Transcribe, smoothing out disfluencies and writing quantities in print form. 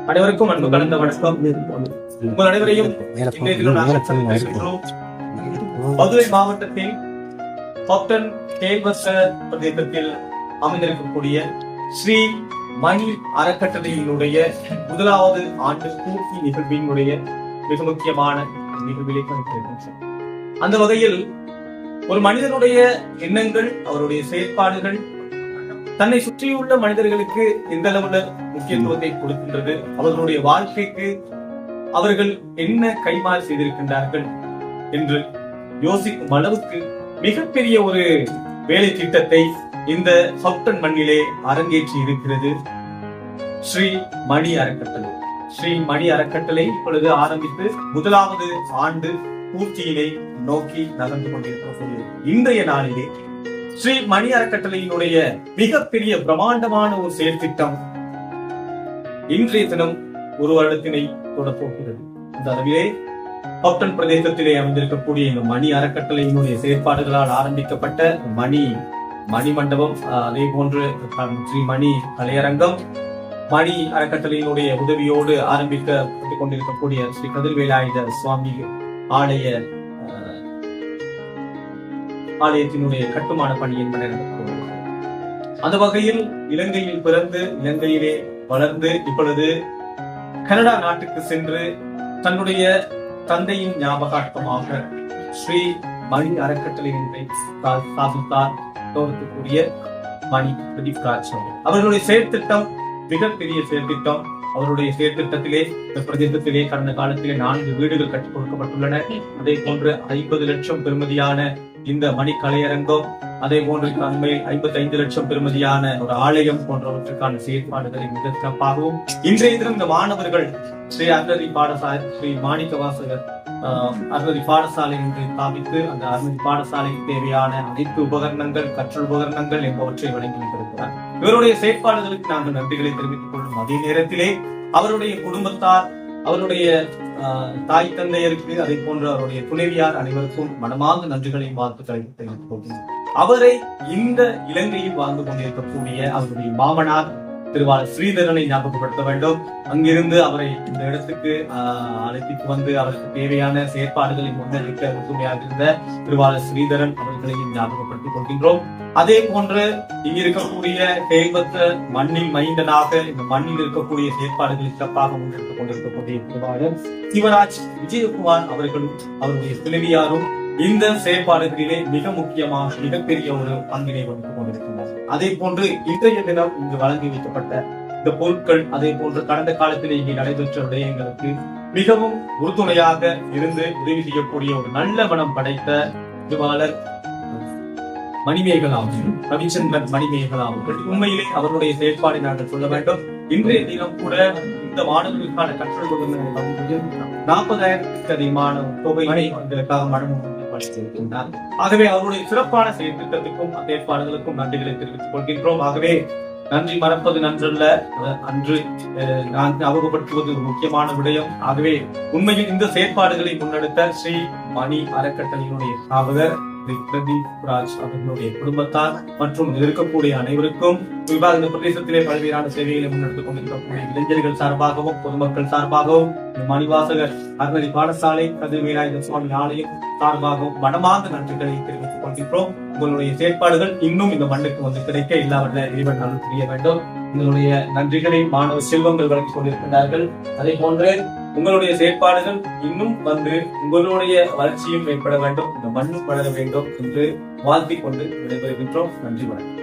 அனைவருக்கும் அன்பு கலந்த வணக்கம். உங்கள் அனைவரையும் மதுரை மாவட்டத்தில் ஹாப்டன் கேள்வச பிரதேசத்தில் அமைந்திருக்கக்கூடிய ஸ்ரீ மணி அறக்கட்டளையினுடைய முதலாவது ஆண்டு பூர்த்தி நிகழ்வினுடைய மிக முக்கியமான நிகழ்விலே கண்டிருக்கின்றோம். அந்த வகையில் ஒரு மனிதனுடைய எண்ணங்கள், அவருடைய செயற்பாடுகள் தன்னை சுற்றியுள்ள மனிதர்களுக்கு எந்த அளவுல முக்கியத்துவத்தை கொடுக்கின்றது, அவர்களுடைய வாழ்க்கைக்கு அவர்கள் என்ன கைமாறு செய்திருக்கின்றார்கள் என்று யோசிக்கும் அளவுக்கு மிகப்பெரிய ஒரு வேலை திட்டத்தை இந்த ஹாப்டன் மண்ணிலே அரங்கேற்றி இருக்கிறது ஸ்ரீ மணி அறக்கட்டளை. ஸ்ரீ மணி அறக்கட்டளை இப்பொழுது ஆரம்பித்து முதலாவது ஆண்டு பூர்த்தியிலே நோக்கி நகர்ந்து கொண்டிருக்கக்கூடிய இன்றைய நாளிலே ஸ்ரீ மணி அறக்கட்டளையினுடைய மிகப்பெரிய பிரம்மாண்டமான ஒரு செயல் திட்டம் இன்றைய தினம் ஒரு வருடத்தினை தொடப்போகிறது. இந்த அளவிலே ஹாப்டன் பிரதேசத்திலே அமைந்திருக்கக்கூடிய இந்த மணி அறக்கட்டளையினுடைய செயற்பாடுகளால் ஆரம்பிக்கப்பட்ட மணி மண்டபம், அதே போன்று ஸ்ரீ மணி கலையரங்கம், மணி அறக்கட்டளையினுடைய உதவியோடு ஆரம்பிக்கப்பட்டுக் கொண்டிருக்கக்கூடிய ஸ்ரீ கதிர்வேலாயுத சுவாமி ஆலயத்தினுடைய கட்டுமான பணி என்பன நடக்கிறது. அந்த வகையில் இலங்கையில் பிறந்து இலங்கையிலே வளர்ந்து இப்பொழுது கனடா நாட்டுக்கு சென்று தன்னுடைய தந்தையின் ஞாபகார்த்தமாக ஸ்ரீ மணி அறக்கட்டளை ஸ்தாபித்தார் தோற்றக்கூடிய மணி பிரதீப் ராஜ் அவர்களுடைய செயற்திட்டம் மிகப்பெரிய செயற்திட்டம். அவருடைய செயற்திட்டத்திலே இந்த பிரதேசத்திலே கடந்த காலத்திலே 4 வீடுகள் கட்டிக் கொடுக்கப்பட்டுள்ளன. அதே போன்று 50 லட்சம் பெறுமதியான இந்த மணி கலையரங்கம், அதே போன்று 55 லட்சம் பெறுமதியான ஒரு ஆலயம் போன்றவற்றுக்கான செயற்பாடுகளை மிக சிறப்பாகவும் இன்றைய தினம் இந்த மாணவர்கள் ஸ்ரீ அருணதி பாடசாலை, ஸ்ரீ மாணிக்க வாசகர் அருணதி பாடசாலை ஒன்றை ஸ்தாபித்து அந்த அருணதி பாடசாலைக்கு தேவையான அனைத்து உபகரணங்கள், கற்றல் உபகரணங்கள் என்பவற்றை வழங்கி வைத்திருக்கிறார். இவருடைய செயற்பாடுகளுக்கு நாங்கள் நன்றிகளை தெரிவித்துக் கொள்ளும் அதே நேரத்திலே அவருடைய குடும்பத்தார், அவருடைய தாய் தந்தையருக்கு, அதே போன்று அவருடைய துணைவியார் அனைவருக்கும் மனமார்ந்த நன்றிகளை வாழ்த்துக்களை தெரிவித்துக் கொள்கிறேன். அவரை இந்த இலங்கையில் வாழ்ந்து கொண்டிருக்கக்கூடிய அவருடைய மாமனார் திருவாளர் ஸ்ரீதரனை ஞாபகப்படுத்த வேண்டும். அங்கிருந்து அவரை இந்த இடத்துக்கு அழைத்து வந்து அவருக்கு தேவையான செயற்பாடுகளை முன்னெடுக்க உறுதுணையாக இருந்த திருவாளர் ஸ்ரீதரன் அவர்களையும் ஞாபகப்படுத்திக் கொள்கின்றோம். அதே போன்று இங்க இருக்கக்கூடிய கேள்வத்த மண்ணின் மைந்தனாக இந்த மண்ணில் இருக்கக்கூடிய செயற்பாடுகளை சிறப்பாக முன்னெடுத்துக் கொண்டிருக்கக்கூடிய திருவாளர் சிவராஜ் விஜயகுமார் அவர்களும் அவருடைய துணைவியாரும் இந்த செயற்பாடுகளிலே மிக முக்கியமாக மிகப்பெரிய ஒரு பங்கினை வகித்துக் கொண்டிருக்கின்றனர். அதே போன்று இன்றைய தினம் இங்கு வழங்கி வைக்கப்பட்ட இந்த பொருட்கள், அதே போன்று கடந்த காலத்தில் இங்கே நடைபெற்ற விடயங்களுக்கு மிகவும் உறுதுணையாக இருந்து உதவி செய்யக்கூடிய ஒரு நல்ல மனம் படைத்த திருவாளர் மணிமேகலாவும் ரவிச்சந்திரன் மணிமேகலாவும் உண்மையிலே அவருடைய செயற்பாடை நாங்கள் சொல்ல வேண்டும். இன்றைய தினம் கூட இந்த மாணவர்களுக்கான கற்றல் 40,000க்கு அதிகமான தொகையை இதற்காக மனம். ஆகவே அவருடைய சிறப்பான செயற்திட்டத்துக்கும் செயற்பாடுகளுக்கும் நன்றிகளை தெரிவித்துக் கொள்கின்றோம். ஆகவே நன்றி மறப்பது நன்றல்ல, அன்று ஞாபகப்படுத்துவது ஒரு முக்கியமான விடயம். ஆகவே உண்மையில் இந்த செயற்பாடுகளை முன்னெடுத்த ஸ்ரீ மணி அறக்கட்டளையினுடைய ஸ்தாபகர் பிரதீப் ராஜ் அவர்களுடைய குடும்பத்தார் மற்றும் இருக்கக்கூடிய அனைவருக்கும், குறிப்பாக இந்த பிரதேசத்திலே பல்வேறான சேவைகளை முன்னெடுத்துக் கொண்டிருக்கக்கூடிய இளைஞர்கள் சார்பாகவும் பொதுமக்கள் சார்பாகவும் மணிவாசகர் அருணதி பாடசாலை கதிர்வேலாயுத சுவாமி ஆலயம் சார்பாகவும் மனமார்ந்த நன்றிகளை தெரிவித்துக் கொள்கின்றோம். உங்களுடைய செயற்பாடுகள் இன்னும் இந்த மண்ணுக்கு வந்து கிடைக்க இல்லாவற்ற இறைவன் அருள் புரிய வேண்டும். உங்களுடைய நன்றிகளை மாணவ செல்வங்கள் வழங்கிக் கொண்டிருக்கிறார்கள். அதே போன்று உங்களுடைய செயற்பாடுகள் இன்னும் வந்து உங்களுடைய வளர்ச்சியும் ஏற்பட வேண்டும், இந்த மண்ணும் வளர வேண்டும் என்று வாழ்த்திக் கொண்டு விடைபெறுகின்றோம். நன்றி வணக்கம்.